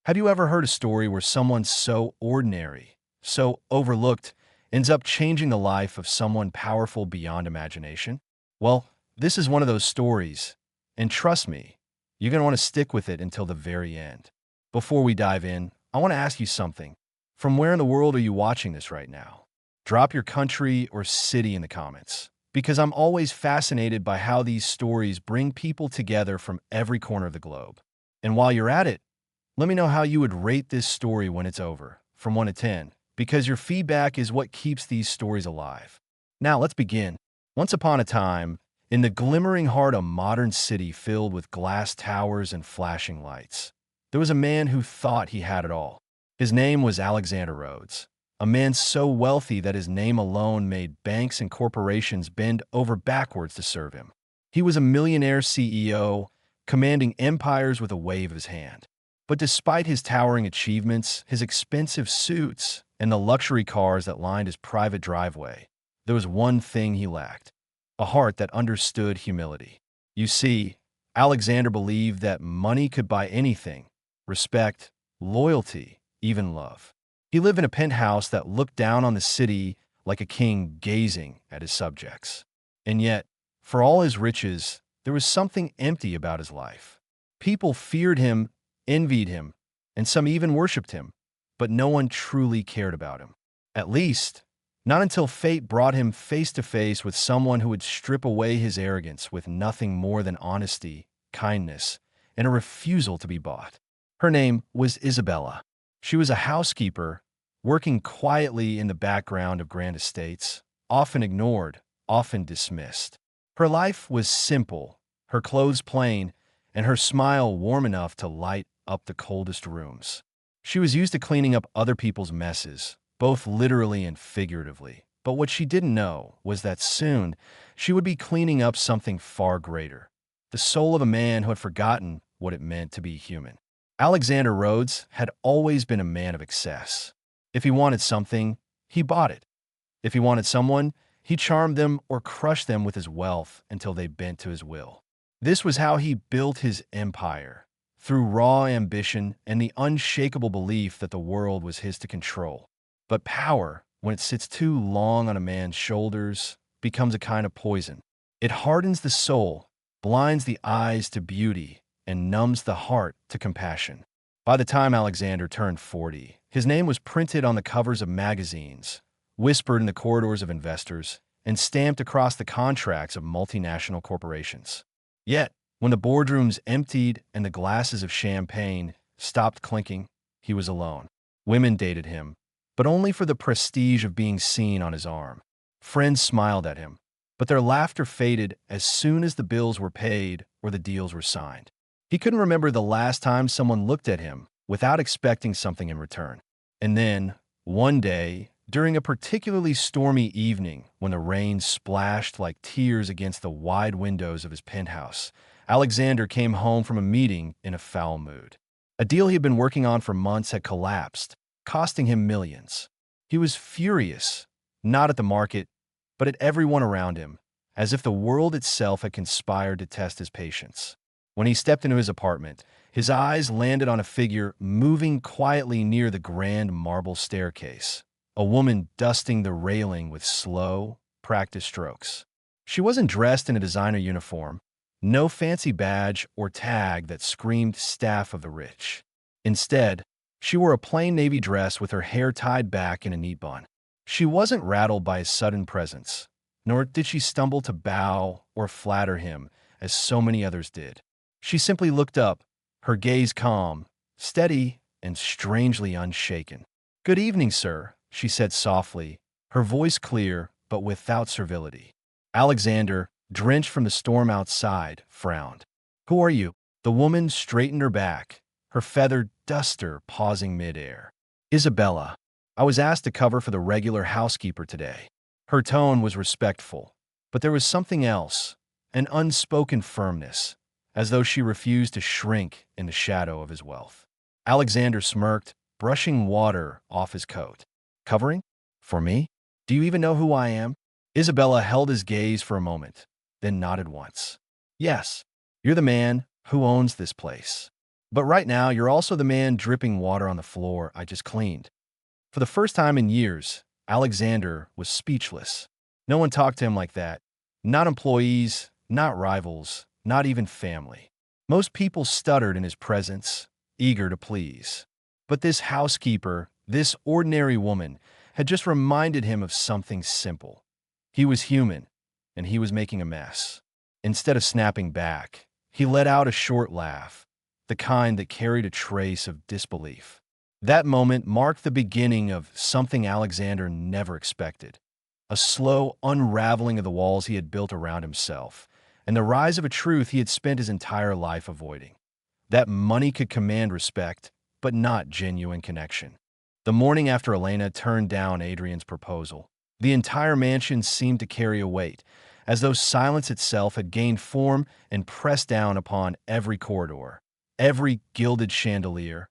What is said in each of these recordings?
Have you ever heard a story where someone so ordinary, so overlooked, ends up changing the life of someone powerful beyond imagination? Well, this is one of those stories, and trust me, you're going to want to stick with it until the very end. Before we dive in, I want to ask you something. From where in the world are you watching this right now? Drop your country or city in the comments, because I'm always fascinated by how these stories bring people together from every corner of the globe. And while you're at it, let me know how you would rate this story when it's over, from 1 to 10, because your feedback is what keeps these stories alive. Now, let's begin. Once upon a time, in the glimmering heart of a modern city filled with glass towers and flashing lights, there was a man who thought he had it all. His name was Alexander Rhodes, a man so wealthy that his name alone made banks and corporations bend over backwards to serve him. He was a millionaire CEO, commanding empires with a wave of his hand. But despite his towering achievements, his expensive suits, and the luxury cars that lined his private driveway, there was one thing he lacked: a heart that understood humility. You see, Alexander believed that money could buy anything: respect, loyalty, even love. He lived in a penthouse that looked down on the city like a king gazing at his subjects. And yet, for all his riches, there was something empty about his life. People feared him, envied him, and some even worshipped him, but no one truly cared about him. At least, not until fate brought him face to face with someone who would strip away his arrogance with nothing more than honesty, kindness, and a refusal to be bought. Her name was Isabella. She was a housekeeper, working quietly in the background of grand estates, often ignored, often dismissed. Her life was simple, her clothes plain, and her smile warm enough to light up the coldest rooms. She was used to cleaning up other people's messes, both literally and figuratively. But what she didn't know was that soon she would be cleaning up something far greater: the soul of a man who had forgotten what it meant to be human. Alexander Rhodes had always been a man of excess. If he wanted something, he bought it. If he wanted someone, he charmed them or crushed them with his wealth until they bent to his will. This was how he built his empire, through raw ambition and the unshakable belief that the world was his to control. But power, when it sits too long on a man's shoulders, becomes a kind of poison. It hardens the soul, blinds the eyes to beauty, and numbs the heart to compassion. By the time Alexander turned 40, his name was printed on the covers of magazines, whispered in the corridors of investors, and stamped across the contracts of multinational corporations. Yet, when the boardrooms emptied and the glasses of champagne stopped clinking, he was alone. Women dated him, but only for the prestige of being seen on his arm. Friends smiled at him, but their laughter faded as soon as the bills were paid or the deals were signed. He couldn't remember the last time someone looked at him without expecting something in return. And then, one day, during a particularly stormy evening when the rain splashed like tears against the wide windows of his penthouse, Alexander came home from a meeting in a foul mood. A deal he had been working on for months had collapsed, costing him millions. He was furious, not at the market, but at everyone around him, as if the world itself had conspired to test his patience. When he stepped into his apartment, his eyes landed on a figure moving quietly near the grand marble staircase, a woman dusting the railing with slow, practiced strokes. She wasn't dressed in a designer uniform, no fancy badge or tag that screamed staff of the rich. Instead, she wore a plain navy dress with her hair tied back in a neat bun. She wasn't rattled by his sudden presence, nor did she stumble to bow or flatter him as so many others did. She simply looked up, her gaze calm, steady, and strangely unshaken. "Good evening, sir," she said softly, her voice clear but without servility. Alexander, drenched from the storm outside, frowned. "Who are you?" The woman straightened her back, her feathered duster pausing midair. "Isabella. I was asked to cover for the regular housekeeper today." Her tone was respectful, but there was something else, an unspoken firmness, as though she refused to shrink in the shadow of his wealth. Alexander smirked, brushing water off his coat. "Covering? For me? Do you even know who I am?" Isabella held his gaze for a moment, then nodded once. "Yes, you're the man who owns this place." But right now, you're also the man dripping water on the floor I just cleaned. For the first time in years, Alexander was speechless. No one talked to him like that. Not employees, not rivals, not even family. Most people stuttered in his presence, eager to please. But this housekeeper, this ordinary woman, had just reminded him of something simple. He was human, and he was making a mess. Instead of snapping back, he let out a short laugh, the kind that carried a trace of disbelief. That moment marked the beginning of something Alexander never expected, a slow unraveling of the walls he had built around himself, and the rise of a truth he had spent his entire life avoiding. That money could command respect, but not genuine connection. The morning after Elena turned down Adrian's proposal, the entire mansion seemed to carry a weight, as though silence itself had gained form and pressed down upon every corridor, every gilded chandelier,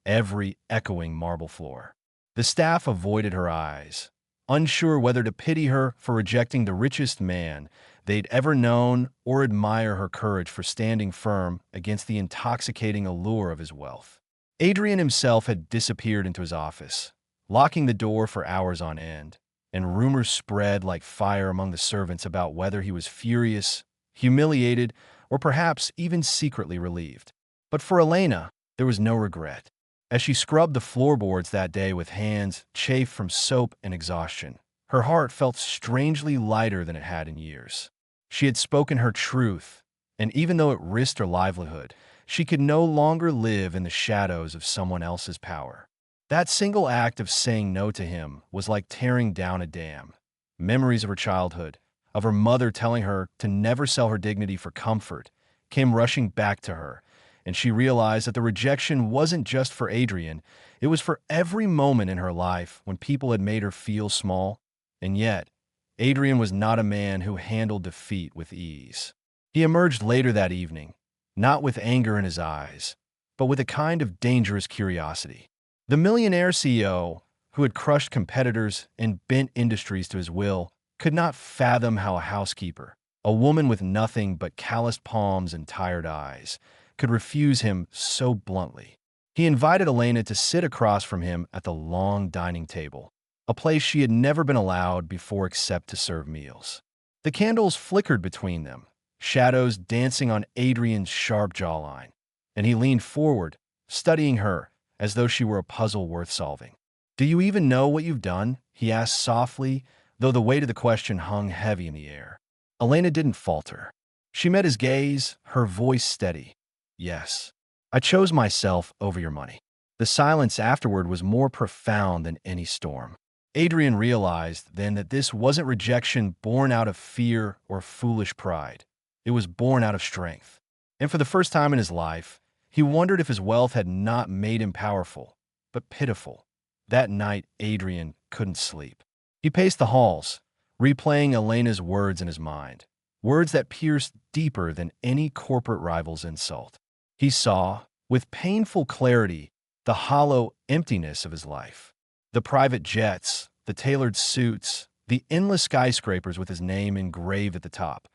every echoing marble floor. The staff avoided her eyes, unsure whether to pity her for rejecting the richest man they'd ever known or admire her courage for standing firm against the intoxicating allure of his wealth. Adrian himself had disappeared into his office, locking the door for hours on end, and rumors spread like fire among the servants about whether he was furious, humiliated, or perhaps even secretly relieved. But for Elena, there was no regret. As she scrubbed the floorboards that day with hands chafed from soap and exhaustion, her heart felt strangely lighter than it had in years. She had spoken her truth, and even though it risked her livelihood, she could no longer live in the shadows of someone else's power. That single act of saying no to him was like tearing down a dam. Memories of her childhood, of her mother telling her to never sell her dignity for comfort, came rushing back to her, and she realized that the rejection wasn't just for Adrian, it was for every moment in her life when people had made her feel small. And yet, Adrian was not a man who handled defeat with ease. He emerged later that evening, not with anger in his eyes, but with a kind of dangerous curiosity. The Millionaire CEO, who had crushed competitors and bent industries to his will, could not fathom how a housekeeper, a woman with nothing but calloused palms and tired eyes, could refuse him so bluntly. He invited Elena to sit across from him at the long dining table, a place she had never been allowed before except to serve meals. The candles flickered between them, shadows dancing on Adrian's sharp jawline, and he leaned forward, studying her as though she were a puzzle worth solving. "Do you even know what you've done?" he asked softly, though the weight of the question hung heavy in the air. Elena didn't falter. She met his gaze, her voice steady. "Yes. I chose myself over your money." The silence afterward was more profound than any storm. Adrian realized then that this wasn't rejection born out of fear or foolish pride. It was born out of strength. And for the first time in his life, he wondered if his wealth had not made him powerful, but pitiful. That night, Adrian couldn't sleep. He paced the halls, replaying Elena's words in his mind, words that pierced deeper than any corporate rival's insult. He saw, with painful clarity, the hollow emptiness of his life. The private jets, the tailored suits, the endless skyscrapers with his name engraved at the top,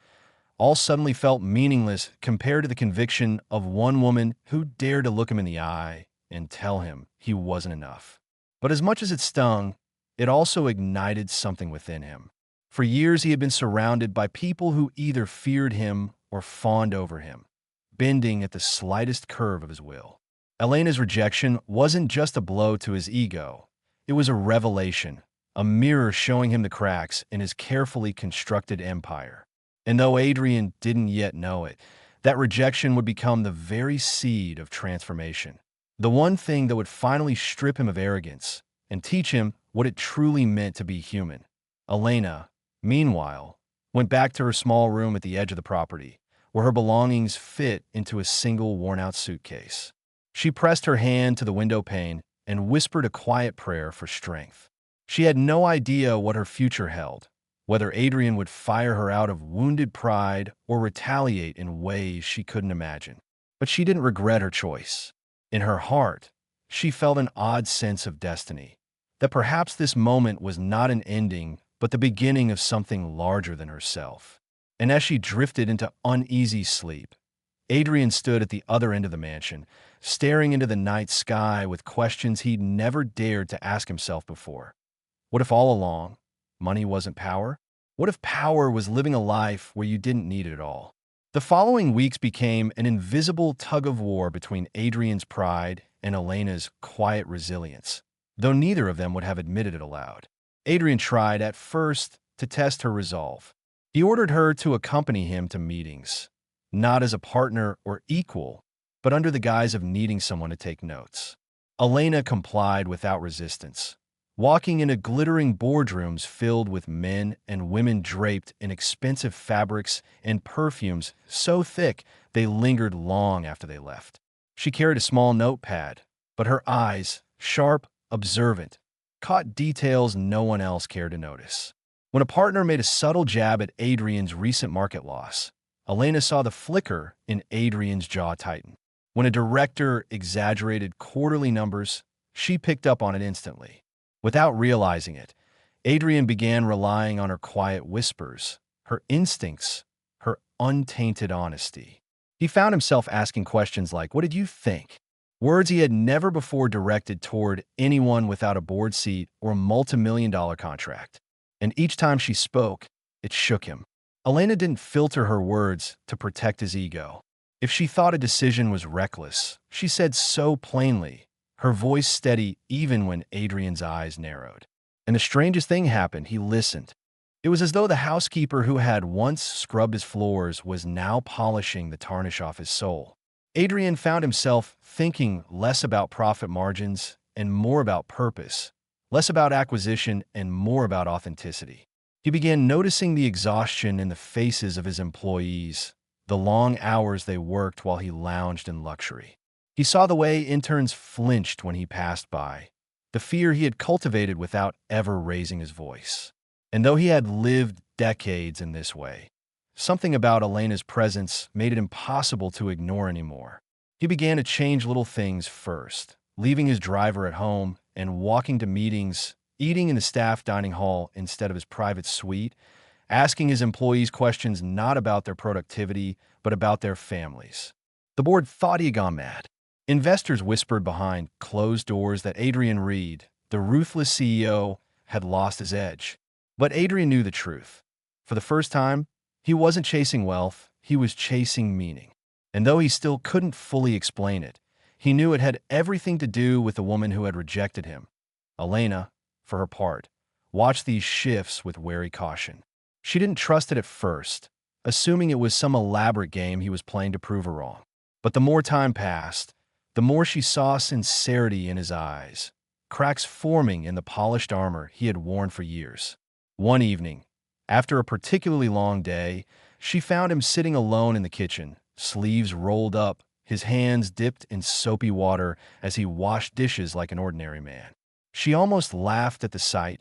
all suddenly felt meaningless compared to the conviction of one woman who dared to look him in the eye and tell him he wasn't enough. But as much as it stung, it also ignited something within him. For years he had been surrounded by people who either feared him or fawned over him, bending at the slightest curve of his will. Elena's rejection wasn't just a blow to his ego. It was a revelation, a mirror showing him the cracks in his carefully constructed empire. And though Adrian didn't yet know it, that rejection would become the very seed of transformation. The one thing that would finally strip him of arrogance and teach him what it truly meant to be human. Elena, meanwhile, went back to her small room at the edge of the property, where her belongings fit into a single worn-out suitcase. She pressed her hand to the window pane and whispered a quiet prayer for strength. She had no idea what her future held, whether Adrian would fire her out of wounded pride or retaliate in ways she couldn't imagine. But she didn't regret her choice. In her heart, she felt an odd sense of destiny, that perhaps this moment was not an ending, but the beginning of something larger than herself. And as she drifted into uneasy sleep, Adrian stood at the other end of the mansion, staring into the night sky with questions he'd never dared to ask himself before. What if all along, money wasn't power? What if power was living a life where you didn't need it at all? The following weeks became an invisible tug-of-war between Adrian's pride and Elena's quiet resilience, though neither of them would have admitted it aloud. Adrian tried, at first, to test her resolve. He ordered her to accompany him to meetings, not as a partner or equal, but under the guise of needing someone to take notes. Elena complied without resistance, walking into glittering boardrooms filled with men and women draped in expensive fabrics and perfumes so thick they lingered long after they left. She carried a small notepad, but her eyes, sharp, observant, caught details no one else cared to notice. When a partner made a subtle jab at Adrian's recent market loss, Elena saw the flicker in Adrian's jaw tighten. When a director exaggerated quarterly numbers, she picked up on it instantly. Without realizing it, Adrian began relying on her quiet whispers, her instincts, her untainted honesty. He found himself asking questions like, "What did you think?" Words he had never before directed toward anyone without a board seat or a multi-million-dollar contract. And each time she spoke, it shook him. Elena didn't filter her words to protect his ego. If she thought a decision was reckless, she said so plainly, her voice steady even when Adrian's eyes narrowed. And the strangest thing happened, he listened. It was as though the housekeeper who had once scrubbed his floors was now polishing the tarnish off his soul. Adrian found himself thinking less about profit margins and more about purpose, less about acquisition and more about authenticity. He began noticing the exhaustion in the faces of his employees, the long hours they worked while he lounged in luxury. He saw the way interns flinched when he passed by, the fear he had cultivated without ever raising his voice. And though he had lived decades in this way, something about Elena's presence made it impossible to ignore anymore. He began to change little things first, leaving his driver at home and walking to meetings, eating in the staff dining hall instead of his private suite, asking his employees questions not about their productivity, but about their families. The board thought he had gone mad. Investors whispered behind closed doors that Adrian Reed, the ruthless CEO, had lost his edge. But Adrian knew the truth. For the first time, he wasn't chasing wealth, he was chasing meaning. And though he still couldn't fully explain it, he knew it had everything to do with the woman who had rejected him. Elena, for her part, watched these shifts with wary caution. She didn't trust it at first, assuming it was some elaborate game he was playing to prove her wrong. But the more time passed, the more she saw sincerity in his eyes, cracks forming in the polished armor he had worn for years. One evening, after a particularly long day, she found him sitting alone in the kitchen, sleeves rolled up, his hands dipped in soapy water as he washed dishes like an ordinary man. She almost laughed at the sight.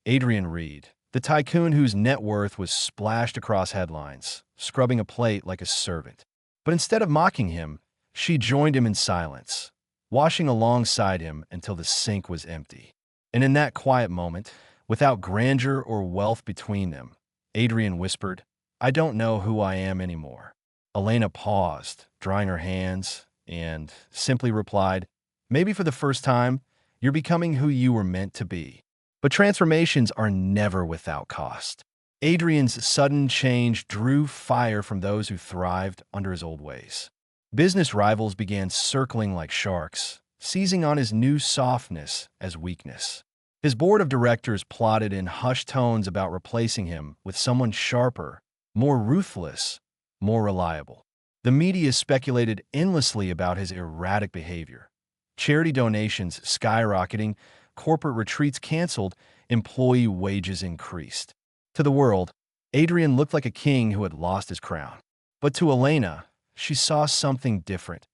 Adrian Reed, the tycoon whose net worth was splashed across headlines, scrubbing a plate like a servant. But instead of mocking him, she joined him in silence, washing alongside him until the sink was empty. And in that quiet moment, without grandeur or wealth between them, Adrian whispered, "I don't know who I am anymore." Elena paused, drying her hands, and simply replied, "Maybe for the first time, you're becoming who you were meant to be." But transformations are never without cost. Adrian's sudden change drew fire from those who thrived under his old ways. Business rivals began circling like sharks, seizing on his new softness as weakness. His board of directors plotted in hushed tones about replacing him with someone sharper, more ruthless, more reliable. The media speculated endlessly about his erratic behavior. Charity donations skyrocketing, corporate retreats canceled, employee wages increased. To the world, Adrian looked like a king who had lost his crown. But to Elena, she saw something different.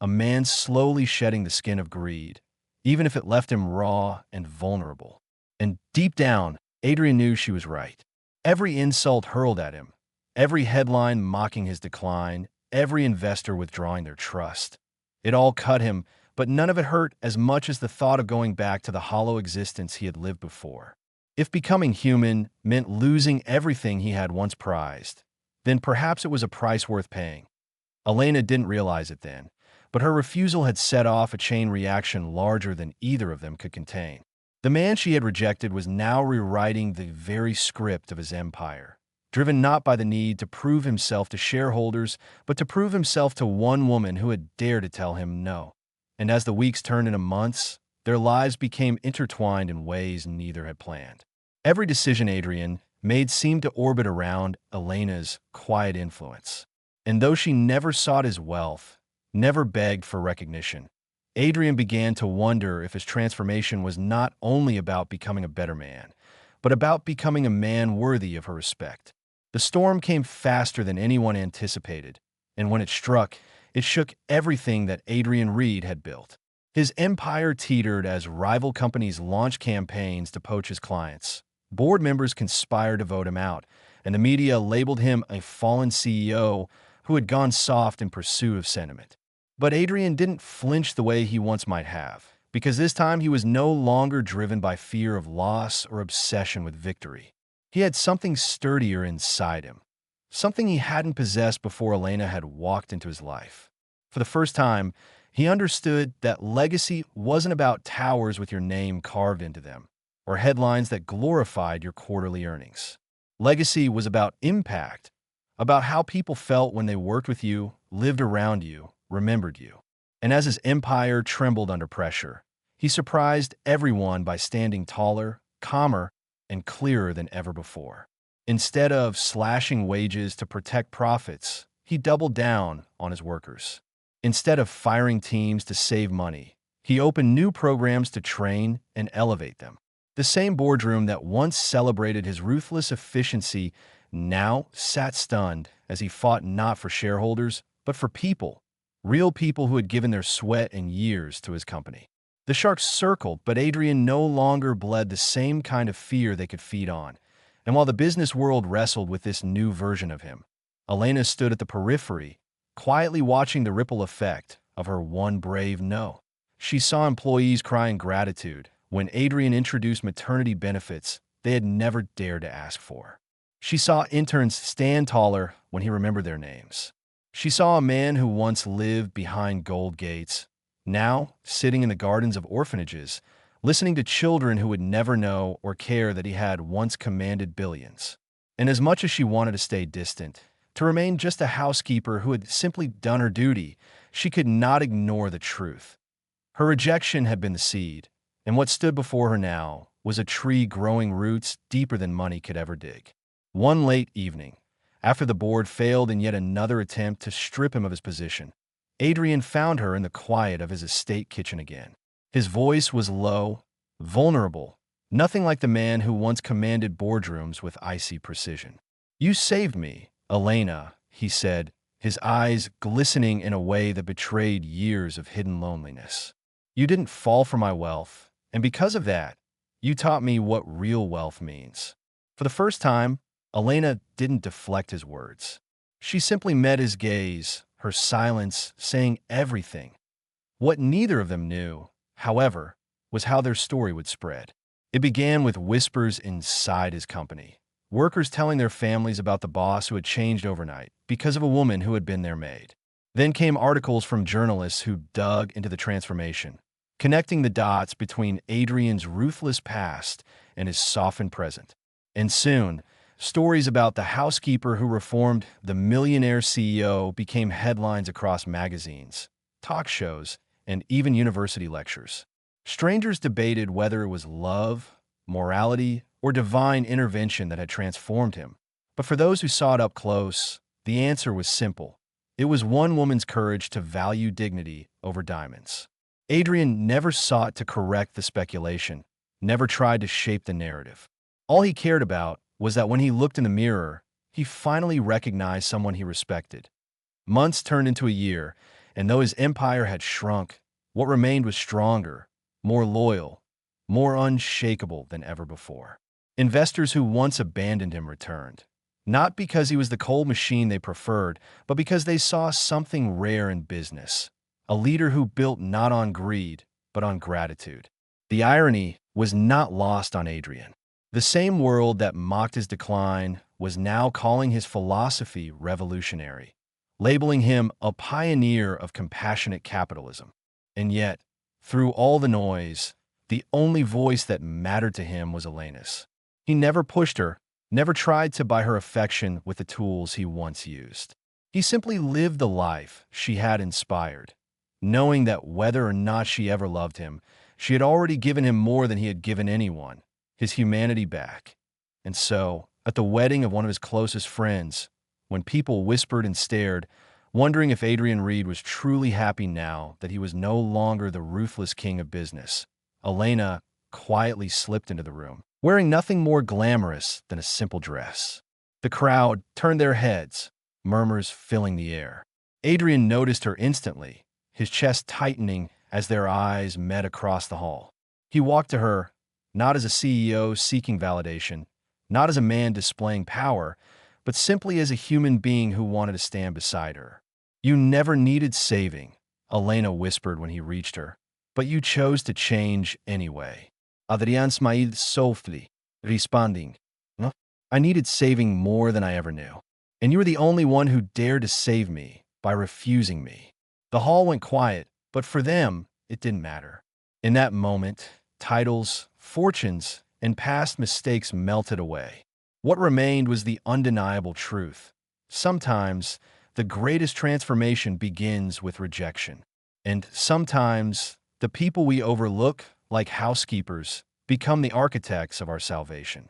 A man slowly shedding the skin of greed, even if it left him raw and vulnerable. And deep down, Adrian knew she was right. Every insult hurled at him, every headline mocking his decline, every investor withdrawing their trust. It all cut him, but none of it hurt as much as the thought of going back to the hollow existence he had lived before. If becoming human meant losing everything he had once prized, then perhaps it was a price worth paying. Elena didn't realize it then, but her refusal had set off a chain reaction larger than either of them could contain. The man she had rejected was now rewriting the very script of his empire, driven not by the need to prove himself to shareholders, but to prove himself to one woman who had dared to tell him no. And as the weeks turned into months, their lives became intertwined in ways neither had planned. Every decision Adrian made seemed to orbit around Elena's quiet influence. And though she never sought his wealth, never begged for recognition, Adrian began to wonder if his transformation was not only about becoming a better man, but about becoming a man worthy of her respect. The storm came faster than anyone anticipated, and when it struck, it shook everything that Adrian Reed had built. His empire teetered as rival companies launched campaigns to poach his clients. Board members conspired to vote him out, and the media labeled him a fallen CEO who had gone soft in pursuit of sentiment. But Adrian didn't flinch the way he once might have, because this time he was no longer driven by fear of loss or obsession with victory. He had something sturdier inside him, something he hadn't possessed before Elena had walked into his life. For the first time, he understood that legacy wasn't about towers with your name carved into them, or headlines that glorified your quarterly earnings. Legacy was about impact, about how people felt when they worked with you, lived around you, remembered you. And as his empire trembled under pressure, he surprised everyone by standing taller, calmer, and clearer than ever before. Instead of slashing wages to protect profits, he doubled down on his workers. Instead of firing teams to save money, he opened new programs to train and elevate them. The same boardroom that once celebrated his ruthless efficiency now sat stunned as he fought not for shareholders, but for people, real people who had given their sweat and years to his company. The sharks circled, but Adrian no longer bled the same kind of fear they could feed on. And while the business world wrestled with this new version of him, Elena stood at the periphery, quietly watching the ripple effect of her one brave no. She saw employees crying gratitude when Adrian introduced maternity benefits they had never dared to ask for. She saw interns stand taller when he remembered their names. She saw a man who once lived behind gold gates, now sitting in the gardens of orphanages, listening to children who would never know or care that he had once commanded billions. And as much as she wanted to stay distant, to remain just a housekeeper who had simply done her duty, she could not ignore the truth. Her rejection had been the seed, and what stood before her now was a tree growing roots deeper than money could ever dig. One late evening, after the board failed in yet another attempt to strip him of his position, Adrian found her in the quiet of his estate kitchen again. His voice was low, vulnerable, nothing like the man who once commanded boardrooms with icy precision. "You saved me, Elena," he said, his eyes glistening in a way that betrayed years of hidden loneliness. "You didn't fall for my wealth, and because of that, you taught me what real wealth means." For the first time, Elena didn't deflect his words. She simply met his gaze, her silence saying everything. What neither of them knew, however, was how their story would spread. It began with whispers inside his company, workers telling their families about the boss who had changed overnight because of a woman who had been their maid. Then came articles from journalists who dug into the transformation, connecting the dots between Adrian's ruthless past and his softened present. And soon, stories about the housekeeper who reformed the millionaire CEO became headlines across magazines, talk shows, and even university lectures. Strangers debated whether it was love, morality, or divine intervention that had transformed him. But for those who saw it up close, the answer was simple. It was one woman's courage to value dignity over diamonds. Adrian never sought to correct the speculation, never tried to shape the narrative. All he cared about was that when he looked in the mirror, he finally recognized someone he respected. Months turned into a year, and though his empire had shrunk, what remained was stronger, more loyal, more unshakable than ever before. Investors who once abandoned him returned, not because he was the cold machine they preferred, but because they saw something rare in business, a leader who built not on greed, but on gratitude. The irony was not lost on Adrian. The same world that mocked his decline was now calling his philosophy revolutionary. labeling him a pioneer of compassionate capitalism. And yet, through all the noise, the only voice that mattered to him was Elena's. He never pushed her, never tried to buy her affection with the tools he once used. He simply lived the life she had inspired, knowing that whether or not she ever loved him, she had already given him more than he had given anyone, his humanity back. And so, at the wedding of one of his closest friends, when people whispered and stared, wondering if Adrian Reed was truly happy now that he was no longer the ruthless king of business, Elena quietly slipped into the room, wearing nothing more glamorous than a simple dress. The crowd turned their heads, murmurs filling the air. Adrian noticed her instantly, his chest tightening as their eyes met across the hall. He walked to her, not as a CEO seeking validation, not as a man displaying power, but simply as a human being who wanted to stand beside her. "You never needed saving," Elena whispered when he reached her, "but you chose to change anyway." Adrian smiled softly, responding, "No, I needed saving more than I ever knew. And you were the only one who dared to save me by refusing me." The hall went quiet, but for them, it didn't matter. In that moment, titles, fortunes, and past mistakes melted away. What remained was the undeniable truth. Sometimes, the greatest transformation begins with rejection. And sometimes, the people we overlook, like housekeepers, become the architects of our salvation.